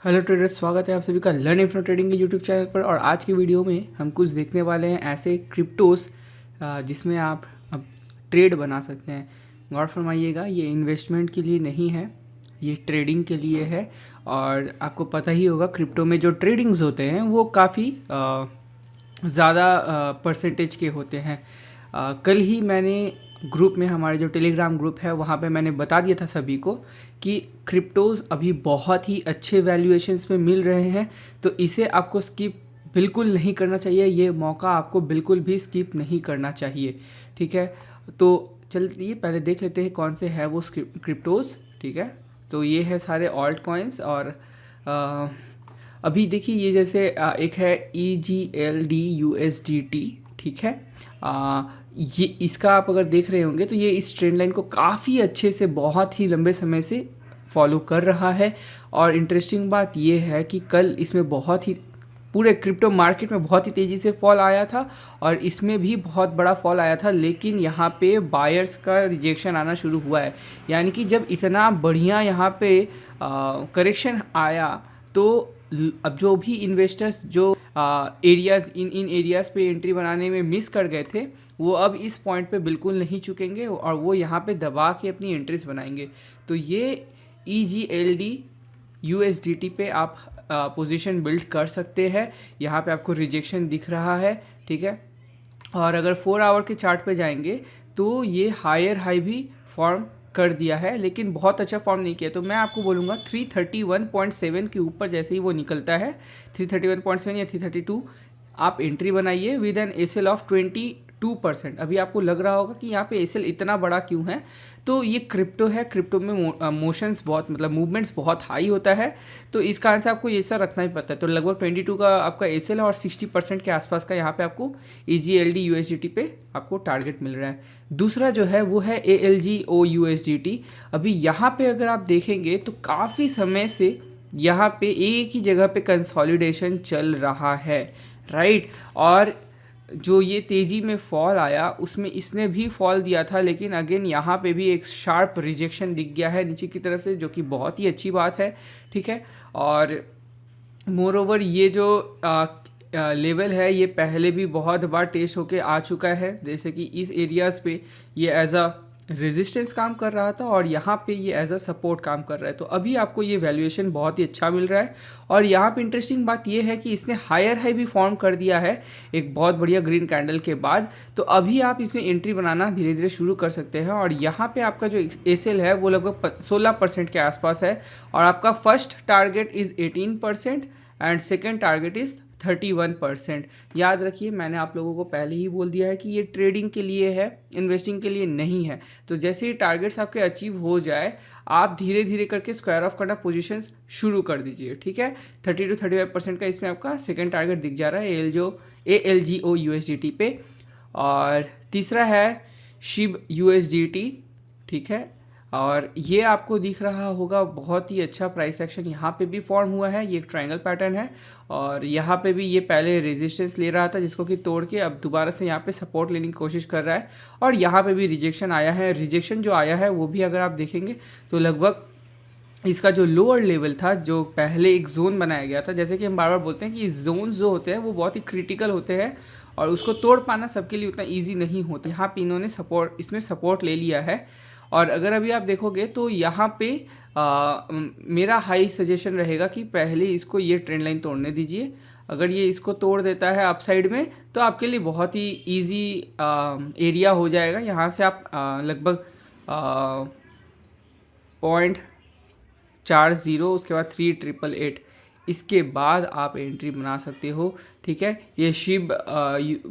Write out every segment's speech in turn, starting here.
Hello traders, स्वागत है आप सभी का लर्न इन्फो ट्रेडिंग के यूट्यूब चैनल पर। और आज की वीडियो में हम कुछ देखने वाले हैं ऐसे क्रिप्टोस जिसमें आप अब ट्रेड बना सकते हैं। गौर फरमाइएगा, ये इन्वेस्टमेंट के लिए नहीं है, ये ट्रेडिंग के लिए है। और आपको पता ही होगा क्रिप्टो में जो ट्रेडिंग्स होते हैं वो काफ़ी ज़्यादा परसेंटेज के होते हैं। कल ही मैंने ग्रुप में, हमारे जो टेलीग्राम ग्रुप है वहाँ पे मैंने बता दिया था सभी को कि क्रिप्टोज अभी बहुत ही अच्छे वैल्यूएशंस में मिल रहे हैं, तो इसे आपको स्किप बिल्कुल नहीं करना चाहिए। ये मौका आपको बिल्कुल भी स्किप नहीं करना चाहिए, ठीक है। तो चलिए पहले देख लेते हैं कौन से है वो क्रिप्टोज, ठीक है। तो ये है सारे ऑल्ट कॉइन्स। और अभी देखिए ये जैसे एक है EGLD USDT, ठीक है। ये इसका आप अगर देख रहे होंगे तो ये इस ट्रेंड लाइन को काफ़ी अच्छे से बहुत ही लंबे समय से फॉलो कर रहा है। और इंटरेस्टिंग बात ये है कि कल इसमें बहुत ही पूरे क्रिप्टो मार्केट में बहुत ही तेज़ी से फॉल आया था और इसमें भी बहुत बड़ा फॉल आया था, लेकिन यहाँ पे बायर्स का रिजेक्शन आना शुरू हुआ है। यानी कि जब इतना बढ़िया यहाँ पे करेक्शन आया तो अब जो भी इन्वेस्टर्स जो एरियाज़ इन एरियाज़ पे एंट्री बनाने में मिस कर गए थे वो अब इस पॉइंट पे बिल्कुल नहीं चुकेंगे और वो यहाँ पे दबा के अपनी एंट्रीज बनाएंगे। तो ये EGLD USDT पे आप पोजीशन बिल्ड कर सकते हैं। यहाँ पे आपको रिजेक्शन दिख रहा है, ठीक है। और अगर 4 आवर के चार्ट पे जाएंगे तो ये हायर हाई भी फॉर्म कर दिया है, लेकिन बहुत अच्छा फॉर्म नहीं किया। तो मैं आपको बोलूँगा 331.7 के ऊपर जैसे ही वो निकलता है, 331.7 या 332, आप एंट्री बनाइए विद एन एसएल ऑफ 22%। अभी आपको लग रहा होगा कि यहाँ पे एसएल इतना बड़ा क्यों है, तो ये क्रिप्टो है। क्रिप्टो में मोशंस बहुत, मतलब मूवमेंट्स बहुत हाई होता है, तो इस कारण से आपको ये सब रखना ही पड़ता है। तो लगभग 22 का आपका एसएल है और 60% के आसपास का यहाँ पे आपको EGLD USDT पे आपको टारगेट मिल रहा है। दूसरा जो है वो है ALGO USDT। अभी यहाँ पे अगर आप देखेंगे तो काफ़ी समय से यहाँ पे एक ही जगह पे कंसोलिडेशन चल रहा है, राइट। और जो ये तेज़ी में फॉल आया उसमें इसने भी फॉल दिया था, लेकिन अगेन यहाँ पे भी एक शार्प रिजेक्शन दिख गया है नीचे की तरफ से, जो कि बहुत ही अच्छी बात है, ठीक है। और मोर ओवर ये जो लेवल है ये पहले भी बहुत बार टेस्ट होके आ चुका है, जैसे कि इस एरियाज़ पे ये एज अ रेजिस्टेंस काम कर रहा था और यहाँ पे ये एज अ सपोर्ट काम कर रहा है। तो अभी आपको ये वैल्यूएशन बहुत ही अच्छा मिल रहा है। और यहाँ पे इंटरेस्टिंग बात ये है कि इसने हायर हाई भी फॉर्म कर दिया है एक बहुत बढ़िया ग्रीन कैंडल के बाद। तो अभी आप इसमें एंट्री बनाना धीरे धीरे शुरू कर सकते हैं। और यहाँ पे आपका जो एसएल है वो लगभग 16% के आसपास है। और आपका first target is 18% and second target is 31%। याद रखिए, मैंने आप लोगों को पहले ही बोल दिया है कि ये ट्रेडिंग के लिए है, इन्वेस्टिंग के लिए नहीं है। तो जैसे ही टारगेट्स आपके अचीव हो जाए आप धीरे धीरे करके स्क्वायर ऑफ करना पोजीशंस शुरू कर दीजिए, ठीक है। 30 to 35% का इसमें आपका सेकेंड टारगेट दिख जा रहा है ALGO USDT पे। और तीसरा है SHIB USDT, ठीक है। और ये आपको दिख रहा होगा बहुत ही अच्छा प्राइस एक्शन यहाँ पे भी फॉर्म हुआ है। ये एक ट्रायंगल पैटर्न है और यहाँ पे भी ये पहले रेजिस्टेंस ले रहा था जिसको कि तोड़ के अब दोबारा से यहाँ पे सपोर्ट लेने की कोशिश कर रहा है। और यहाँ पे भी रिजेक्शन आया है। रिजेक्शन जो आया है वो भी अगर आप देखेंगे तो लगभग इसका जो लोअर लेवल था, जो पहले एक जोन बनाया गया था, जैसे कि हम बार बार बोलते हैं कि जोन जो होते हैं वो बहुत ही क्रिटिकल होते हैं और उसको तोड़ पाना सबके लिए उतना ईजी नहीं होता। यहाँ पे इन्होंने इसमें सपोर्ट ले लिया है। और अगर अभी आप देखोगे तो यहाँ पे मेरा हाई सजेशन रहेगा कि पहले इसको ये ट्रेंड लाइन तोड़ने दीजिए। अगर ये इसको तोड़ देता है अपसाइड में तो आपके लिए बहुत ही इजी एरिया हो जाएगा। यहाँ से आप लगभग 0.40, उसके बाद 3888, इसके बाद आप एंट्री बना सकते हो, ठीक है। ये शिब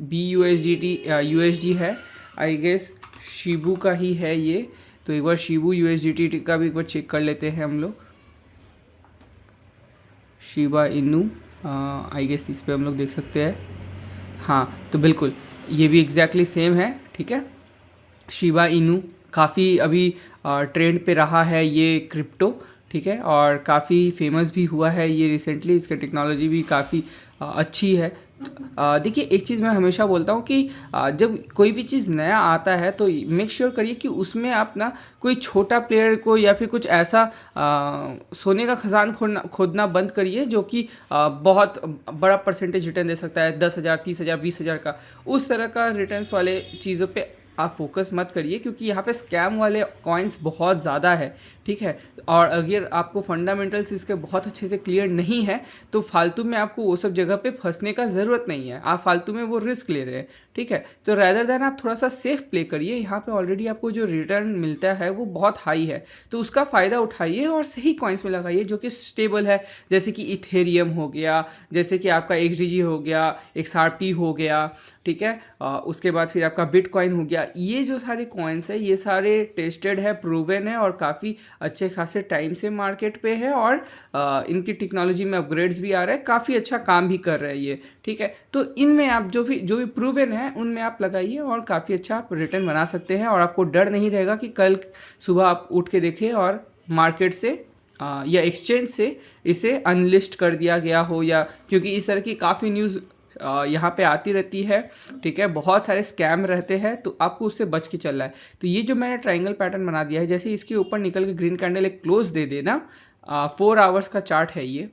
BUSDT USD है, आई गेस शिबू का ही है ये। तो एक बार शिबू USDT का भी एक बार चेक कर लेते हैं हम लोग। शिबा इनू, आई गेस इस पे हम लोग देख सकते हैं। हाँ, तो बिल्कुल ये भी एग्जैक्टली सेम है, ठीक है। शिबा इनू काफ़ी अभी ट्रेंड पे रहा है ये क्रिप्टो, ठीक है, और काफ़ी फेमस भी हुआ है ये रिसेंटली, इसका टेक्नोलॉजी भी काफ़ी अच्छी है। देखिए, एक चीज़ मैं हमेशा बोलता हूँ कि जब कोई भी चीज़ नया आता है तो मेक श्योर करिए कि उसमें आप ना कोई छोटा प्लेयर को या फिर कुछ ऐसा सोने का खजान खोदना बंद करिए जो कि बहुत बड़ा परसेंटेज रिटर्न दे सकता है, 10,000, 30,000, 20,000 का। उस तरह का रिटर्न्स वाले चीज़ों पे आप फोकस मत करिए, क्योंकि यहाँ पे स्कैम वाले कॉइन्स बहुत ज़्यादा है, ठीक है। और अगर आपको फंडामेंटल्स इसके बहुत अच्छे से क्लियर नहीं है तो फालतू में आपको वो सब जगह पे फंसने का ज़रूरत नहीं है, आप फालतू में वो रिस्क ले रहे हैं, ठीक है। तो रैदर देन आप थोड़ा सा सेफ प्ले करिए, यहाँ पे ऑलरेडी आपको जो रिटर्न मिलता है वो बहुत हाई है, तो उसका फ़ायदा उठाइए और सही कॉइन्स में लगाइए जो कि स्टेबल है, जैसे कि इथेरियम हो गया, जैसे कि आपका XDG हो गया, XRP हो गया, ठीक है। उसके बाद फिर आपका बिटकॉइन हो गया। ये जो सारे कॉइन्स है ये सारे टेस्टेड है, प्रूवन है और काफ़ी अच्छे खासे टाइम से मार्केट पे है, और इनकी टेक्नोलॉजी में अपग्रेड्स भी आ रहे हैं, काफ़ी अच्छा काम भी कर रहे हैं ये, ठीक है। तो इनमें आप जो भी प्रूवन है उनमें आप लगाइए और काफ़ी अच्छा आप रिटर्न बना सकते हैं, और आपको डर नहीं रहेगा कि कल सुबह आप उठ के देखें और मार्केट से या एक्सचेंज से इसे अनलिस्ट कर दिया गया हो, या क्योंकि इस तरह की काफ़ी न्यूज़ यहाँ पे आती रहती है, ठीक है। बहुत सारे स्कैम रहते हैं, तो आपको उससे बच के चलना है। तो ये जो मैंने ट्रायंगल पैटर्न बना दिया है, जैसे इसके ऊपर निकल के ग्रीन कैंडल एक क्लोज दे देना, 4 आवर्स का चार्ट है ये,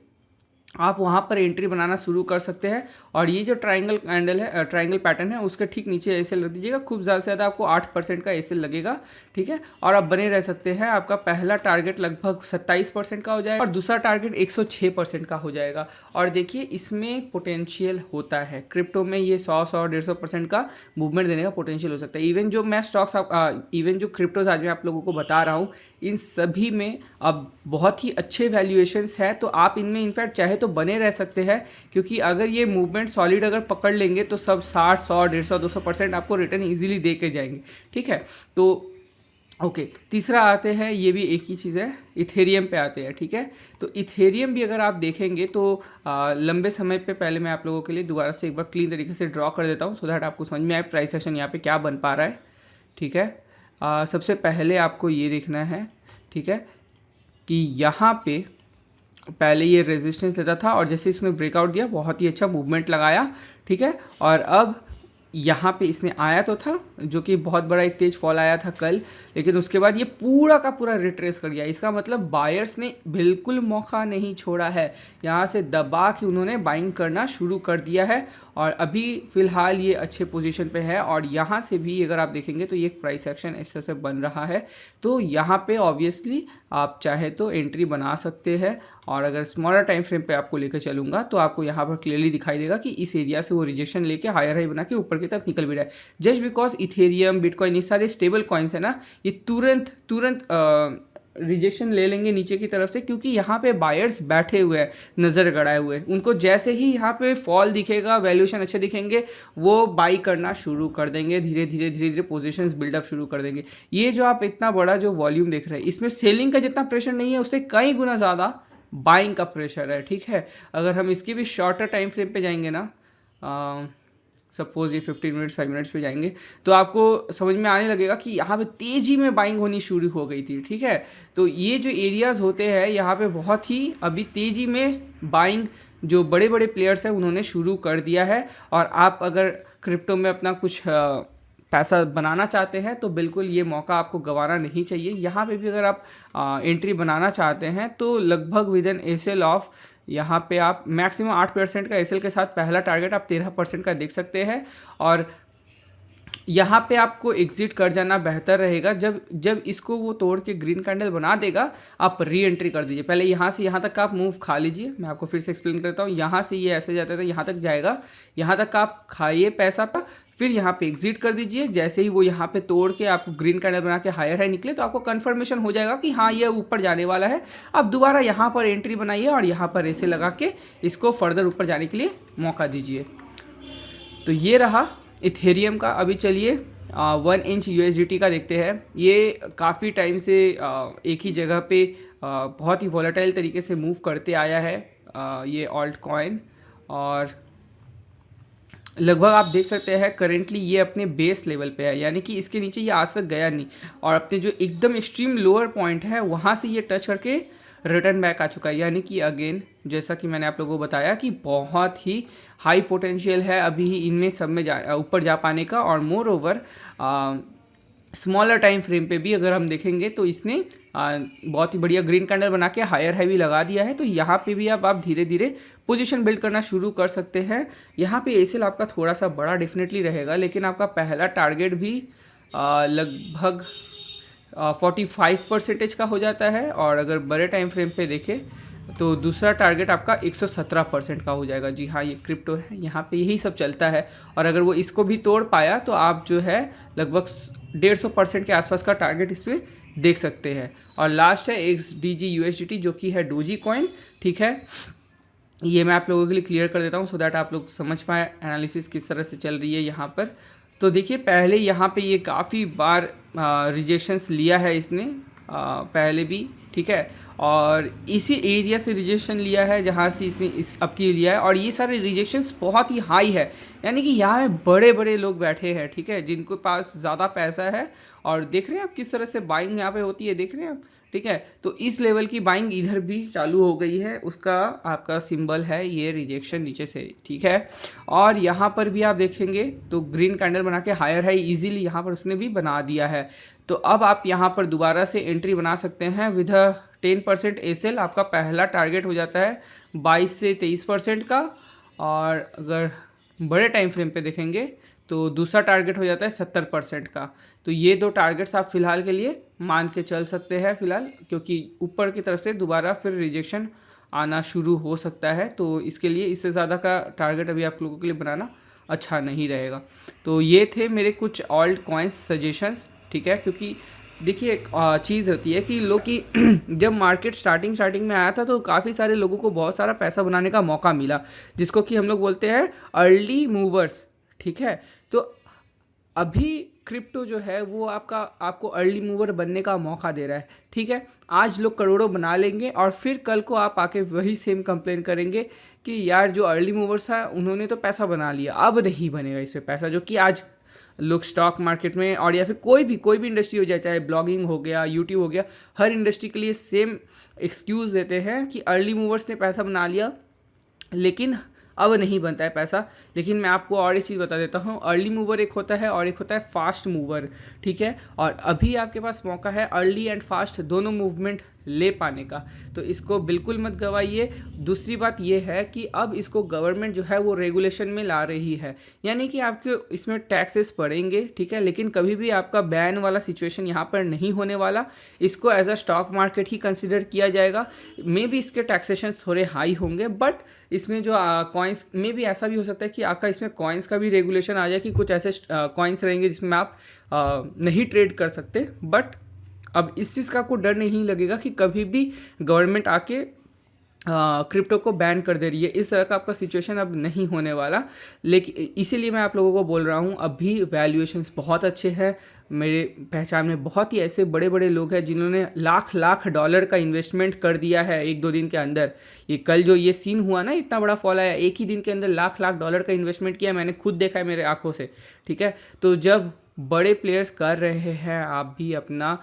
आप वहाँ पर एंट्री बनाना शुरू कर सकते हैं। और ये जो ट्रायंगल कैंडल है, ट्रायंगल पैटर्न है, उसके ठीक नीचे एसएल रख दीजिएगा, खूब ज़्यादा से ज़्यादा आपको 8% का एसएल लगेगा, ठीक है। और आप बने रह सकते हैं, आपका पहला टारगेट लगभग 27% का हो जाएगा और दूसरा टारगेट 106% का हो जाएगा। और देखिए, इसमें पोटेंशियल होता है, क्रिप्टो में ये 100-150% का मूवमेंट देने का पोटेंशियल हो सकता है। इवन जो मैं स्टॉक्स इवन जो क्रिप्टोज आज मैं आप लोगों को बता रहा हूँ, इन सभी में अब बहुत ही अच्छे वैल्यूएशंस है, तो आप इनमें इनफैक्ट चाहे तो बने रह सकते हैं, क्योंकि अगर ये मूवमेंट सॉलिड अगर पकड़ लेंगे तो सब 60, 100, 150, 200% आपको रिटर्न इजीली दे के जाएंगे, ठीक है। तो ओके, तीसरा आते हैं, ये भी एक ही चीज़ है, इथेरियम पे आते हैं, ठीक है। तो इथेरियम भी अगर आप देखेंगे तो लंबे समय पे, पहले मैं आप लोगों के लिए दोबारा से एक बार क्लीन तरीके से ड्रॉ कर देता हूँ सो दैट आपको समझ में आए प्राइस एक्शन यहाँ पे क्या बन पा रहा है, ठीक है। सबसे पहले आपको ये देखना है, ठीक है, कि यहाँ पे पहले ये रेजिस्टेंस लेता था और जैसे इसने ब्रेकआउट दिया बहुत ही अच्छा मूवमेंट लगाया, ठीक है। और अब यहाँ पे इसने आया तो था, जो कि बहुत बड़ा एक तेज फॉल आया था कल, लेकिन उसके बाद ये पूरा का पूरा रिट्रेस कर गया। इसका मतलब बायर्स ने बिल्कुल मौका नहीं छोड़ा है, यहाँ से दबा के उन्होंने बाइंग करना शुरू कर दिया है और अभी फ़िलहाल ये अच्छे पोजीशन पे है। और यहाँ से भी अगर आप देखेंगे तो ये एक प्राइस एक्शन इस तरह से बन रहा है, तो यहाँ पे ऑब्वियसली आप चाहे तो एंट्री बना सकते हैं। और अगर स्मॉलर टाइम फ्रेम पे आपको लेकर चलूँगा तो आपको यहाँ पर क्लियरली दिखाई देगा कि इस एरिया से वो रिजेक्शन लेके हायर हाई बना के ऊपर की तरफ निकल भी रहा है। जस्ट बिकॉज इथेरियम, बिटकॉइन, ये सारे स्टेबल कॉइन्स है ना, ये तुरंत रिजेक्शन ले लेंगे नीचे की तरफ से, क्योंकि यहाँ पे बायर्स बैठे हुए हैं, नज़र गड़ाए हुए हैं। उनको जैसे ही यहाँ पे फॉल दिखेगा, वैल्यूएशन अच्छे दिखेंगे, वो बाई करना शुरू कर देंगे, धीरे धीरे पोजीशंस बिल्डअप शुरू कर देंगे। ये जो आप इतना बड़ा जो वॉल्यूम देख रहे हैं, इसमें सेलिंग का जितना प्रेशर नहीं है उससे कई गुना ज़्यादा बाइंग का प्रेशर है, ठीक है। अगर हम इसकी भी शॉर्टर टाइम फ्रेम पे जाएंगे ना, सपोज ये 15 मिनट्स 5 मिनट्स पे जाएंगे, तो आपको समझ में आने लगेगा कि यहाँ पे तेज़ी में बाइंग होनी शुरू हो गई थी, ठीक है। तो ये जो एरियाज़ होते हैं यहाँ पे बहुत ही अभी तेज़ी में बाइंग जो बड़े बड़े प्लेयर्स हैं उन्होंने शुरू कर दिया है। और आप अगर क्रिप्टो में अपना कुछ पैसा बनाना चाहते हैं तो बिल्कुल ये मौका आपको गंवाना नहीं चाहिए। यहाँ पे भी अगर आप एंट्री बनाना चाहते हैं तो लगभग विद एन एसएल ऑफ, यहाँ पे आप मैक्सिमम 8% का एसएल के साथ पहला टारगेट आप 13% का देख सकते हैं। और यहाँ पे आपको एग्जिट कर जाना बेहतर रहेगा। जब इसको वो तोड़ के ग्रीन कैंडल बना देगा, आप री एंट्री कर दीजिए। पहले यहाँ से यहाँ तक का आप मूव खा लीजिए, मैं आपको फिर से एक्सप्लेन करता हूँ। यहाँ से ये ऐसे जाता था, यहाँ तक जाएगा, यहाँ तक आप खाइए पैसा का, फिर यहाँ पे एग्जिट कर दीजिए। जैसे ही वो यहाँ पे तोड़ के आपको ग्रीन कैंडल बना के हायर हाई निकले तो आपको कंफर्मेशन हो जाएगा कि हाँ ये ऊपर जाने वाला है। अब दोबारा यहाँ पर एंट्री बनाइए और यहाँ पर ऐसे लगा के इसको फर्दर ऊपर जाने के लिए मौका दीजिए। तो ये रहा इथेरियम का। अभी चलिए 1 इंच USDT का देखते हैं। ये काफ़ी टाइम से एक ही जगह पे बहुत ही वॉलेटाइल तरीके से मूव करते आया है ये ऑल्ट कॉइन, और लगभग आप देख सकते हैं करेंटली ये अपने बेस लेवल पे है, यानी कि इसके नीचे ये आज तक गया नहीं। और अपने जो एकदम एक्सट्रीम लोअर पॉइंट है वहाँ से ये टच करके रिटर्न बैक आ चुका है, यानी कि अगेन जैसा कि मैंने आप लोगों को बताया कि बहुत ही हाई पोटेंशियल है अभी ही इनमें सब में ऊपर जा पाने का। और more over smaller time frame पे भी अगर हम देखेंगे तो इसने बहुत ही बढ़िया ग्रीन कैंडल बना के हायर हाई भी लगा दिया है। तो यहाँ पे भी आप धीरे धीरे पोजीशन बिल्ड करना शुरू कर सकते हैं। यहाँ पे एसेल आपका थोड़ा सा बड़ा डेफिनेटली रहेगा, लेकिन आपका पहला टारगेट भी लगभग 45% का हो जाता है। और अगर बड़े टाइम फ्रेम पे देखें तो दूसरा टारगेट आपका 117% का हो जाएगा। जी हाँ, ये क्रिप्टो है, यहाँ पे यही सब चलता है। और अगर वो इसको भी तोड़ पाया तो आप जो है लगभग 150% के आसपास का टारगेट इसमें देख सकते हैं। और लास्ट है XDG/USDT जो कि है डोजी कॉइन। ठीक है, ये मैं आप लोगों के लिए क्लियर कर देता हूँ सो दैट आप लोग समझ पाए एनालिसिस किस तरह से चल रही है यहाँ पर। तो देखिए, पहले यहाँ पे ये काफ़ी बार रिजेक्शंस लिया है इसने पहले भी, ठीक है, और इसी एरिया से रिजेक्शन लिया है जहाँ से इसने इस अब की लिया है। और ये सारे रिजेक्शंस बहुत ही हाई है, यानी कि यहाँ बड़े बड़े लोग बैठे हैं, ठीक है, जिनके पास ज़्यादा पैसा है। और देख रहे हैं आप किस तरह से बाइंग यहाँ पे होती है, देख रहे हैं आप, ठीक है। तो इस लेवल की बाइंग इधर भी चालू हो गई है, उसका आपका सिंबल है ये रिजेक्शन नीचे से, ठीक है। और यहाँ पर भी आप देखेंगे तो ग्रीन कैंडल बना के हायर हाई इजीली यहाँ पर उसने भी बना दिया है। तो अब आप यहाँ पर दोबारा से एंट्री बना सकते हैं विद 10% एसएल। आपका पहला टारगेट हो जाता है 22 से 23% का। और अगर बड़े टाइम फ्रेम पे देखेंगे तो दूसरा टारगेट हो जाता है 70% का। तो ये दो टारगेट्स आप फिलहाल के लिए मान के चल सकते हैं फिलहाल, क्योंकि ऊपर की तरफ से दोबारा फिर रिजेक्शन आना शुरू हो सकता है। तो इसके लिए इससे ज़्यादा का टारगेट अभी आप लोगों के लिए बनाना अच्छा नहीं रहेगा। तो ये थे मेरे कुछ ऑल्ट कॉइन्स सजेशंस, ठीक है। क्योंकि देखिए, एक चीज़ होती है कि लोग की जब मार्केट स्टार्टिंग में आया था तो काफ़ी सारे लोगों को बहुत सारा पैसा बनाने का मौका मिला, जिसको कि हम लोग बोलते हैं अर्ली मूवर्स, ठीक है। तो अभी क्रिप्टो जो है वो आपको अर्ली मूवर बनने का मौका दे रहा है, ठीक है। आज लोग करोड़ों बना लेंगे और फिर कल को आप आके वही सेम कंप्लेन करेंगे कि यार जो अर्ली मूवर्स था उन्होंने तो पैसा बना लिया, अब नहीं बनेगा इस पर पैसा। जो कि आज लोग स्टॉक मार्केट में और या फिर कोई भी इंडस्ट्री हो जाए, चाहे ब्लॉगिंग हो गया, यूट्यूब हो गया, हर इंडस्ट्री के लिए सेम एक्सक्यूज़ देते हैं कि अर्ली मूवर्स ने पैसा बना लिया लेकिन अब नहीं बनता है पैसा। लेकिन मैं आपको और एक चीज़ बता देता हूँ, अर्ली मूवर एक होता है और एक होता है फास्ट मूवर, ठीक है। और अभी आपके पास मौका है अर्ली एंड फास्ट दोनों मूवमेंट ले पाने का, तो इसको बिल्कुल मत गवाइए। दूसरी बात ये है कि अब इसको गवर्नमेंट जो है वो रेगुलेशन में ला रही है, यानी कि आपके इसमें टैक्सेस पड़ेंगे, ठीक है, लेकिन कभी भी आपका बैन वाला सिचुएशन यहाँ पर नहीं होने वाला। इसको एज अ स्टॉक मार्केट ही कंसिडर किया जाएगा। मे बी इसके टैक्सेशन थोड़े हाई होंगे, बट इसमें जो कॉइन्स में भी ऐसा भी हो सकता है कि आपका इसमें कॉइन्स का भी रेगुलेशन आ जाए कि कुछ ऐसे कॉइन्स रहेंगे जिसमें आप नहीं ट्रेड कर सकते। बट अब इस चीज़ का कोई डर नहीं लगेगा कि कभी भी गवर्नमेंट आके क्रिप्टो को बैन कर दे रही है, इस तरह का आपका सिचुएशन अब नहीं होने वाला। लेकिन इसीलिए मैं आप लोगों को बोल रहा हूँ, अभी वैल्यूएशंस बहुत अच्छे हैं। मेरे पहचान में बहुत ही ऐसे बड़े बड़े लोग हैं जिन्होंने लाख डॉलर का इन्वेस्टमेंट कर दिया है एक दो दिन के अंदर। ये कल जो ये सीन हुआ ना, इतना बड़ा फॉल आया, एक ही दिन के अंदर लाख डॉलर का इन्वेस्टमेंट किया, मैंने खुद देखा है मेरे आंखों से, ठीक है। तो जब बड़े प्लेयर्स कर रहे हैं, आप भी अपना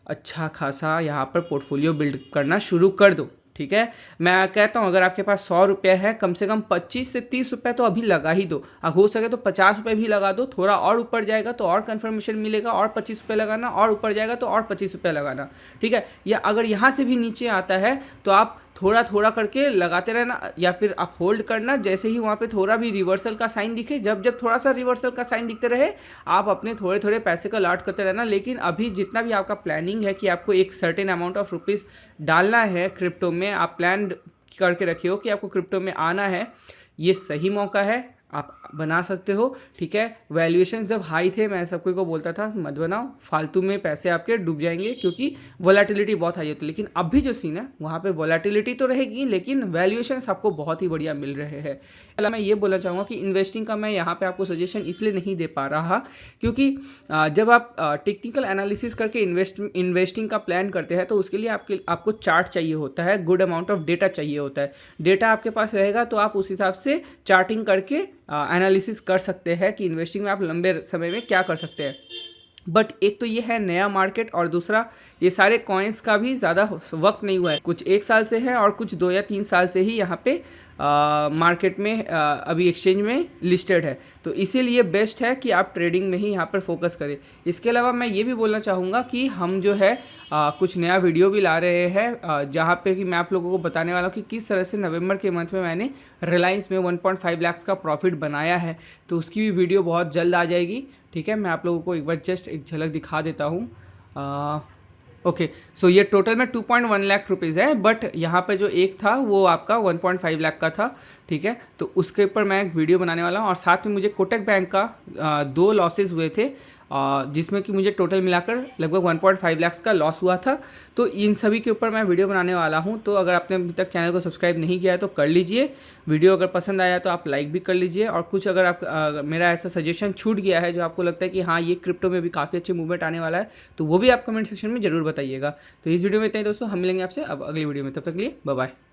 अच्छा खासा यहाँ पर पोर्टफोलियो बिल्ड करना शुरू कर दो, ठीक है। मैं कहता हूँ अगर आपके पास 100 रुपये है, कम से कम 25 से 30 रुपये तो अभी लगा ही दो। हो सके तो 50 रुपये भी लगा दो, थोड़ा और ऊपर जाएगा तो और कंफर्मेशन मिलेगा, और 25 रुपये लगाना, और ऊपर जाएगा तो और 25 रुपये लगाना, ठीक है। या अगर यहाँ से भी नीचे आता है तो आप थोड़ा करके लगाते रहना, या फिर आप होल्ड करना। जैसे ही वहाँ पे थोड़ा भी रिवर्सल का साइन दिखे, जब थोड़ा सा रिवर्सल का साइन दिखते रहे, आप अपने थोड़े पैसे का लॉट करते रहना। लेकिन अभी जितना भी आपका प्लानिंग है कि आपको एक सर्टेन अमाउंट ऑफ रुपीज़ डालना है क्रिप्टो में, आप प्लान करके रखे हो कि आपको क्रिप्टो में आना है, ये सही मौका है, आप बना सकते हो, ठीक है। वैल्यूएशन जब हाई थे मैं सबको को बोलता था मत बनाओ, फालतू में पैसे आपके डूब जाएंगे, क्योंकि वोलेटिलिटी बहुत हाई होती है। लेकिन अभी जो सीन है वहाँ पे वोलेटिलिटी तो रहेगी, लेकिन वैल्यूएशंस आपको बहुत ही बढ़िया मिल रहे हैं। मैं ये बोलना चाहूँगा कि इन्वेस्टिंग का मैं यहाँ पे आपको सजेशन इसलिए नहीं दे पा रहा क्योंकि जब आप टेक्निकल एनालिसिस करके इन्वेस्टिंग का प्लान करते हैं तो उसके लिए आपको चार्ट चाहिए होता है, गुड अमाउंट ऑफ डेटा चाहिए होता है। डेटा आपके पास रहेगा तो आप उस हिसाब से चार्टिंग करके एनालिसिस कर सकते हैं कि इन्वेस्टिंग में आप लंबे समय में क्या कर सकते हैं। बट एक तो ये है नया मार्केट, और दूसरा ये सारे कॉइन्स का भी ज़्यादा वक्त नहीं हुआ है, कुछ 1 साल से है और कुछ 2 या 3 साल से ही यहाँ पे मार्केट में अभी एक्सचेंज में लिस्टेड है। तो इसीलिए बेस्ट है कि आप ट्रेडिंग में ही यहाँ पर फोकस करें। इसके अलावा मैं ये भी बोलना चाहूँगा कि हम जो है कुछ नया वीडियो भी ला रहे हैं जहाँ पे कि मैं आप लोगों को बताने वाला हूँ कि किस तरह से नवंबर के मंथ में मैंने रिलायंस में 1.5 लाख का प्रॉफिट बनाया है। तो उसकी भी वीडियो बहुत जल्द आ जाएगी। ठीक है, मैं आप लोगों को एक बार जस्ट एक झलक दिखा देता हूँ। ओके, सो ये टोटल में 2.1 लाख रुपीज़ है, बट यहाँ पे जो एक था वो आपका 1.5 लाख का था। ठीक है, तो उसके ऊपर मैं एक वीडियो बनाने वाला हूँ। और साथ में मुझे कोटक बैंक का 2 लॉसेस हुए थे जिसमें कि मुझे टोटल मिलाकर लगभग 1.5 लाख का लॉस हुआ था। तो इन सभी के ऊपर मैं वीडियो बनाने वाला हूँ। तो अगर आपने अभी तक चैनल को सब्सक्राइब नहीं किया है तो कर लीजिए। वीडियो अगर पसंद आया तो आप लाइक भी कर लीजिए। और कुछ अगर आप मेरा ऐसा सजेशन छूट गया है जो आपको लगता है कि हाँ ये क्रिप्टो में भी काफ़ी अच्छी मूवमेंट आने वाला है, तो वो भी आप कमेंट सेक्शन में जरूर बताइएगा। तो इस वीडियो में इतना ही दोस्तों, हम मिलेंगे आपसे अब अगली वीडियो में। तब तक के लिए बाय बाय।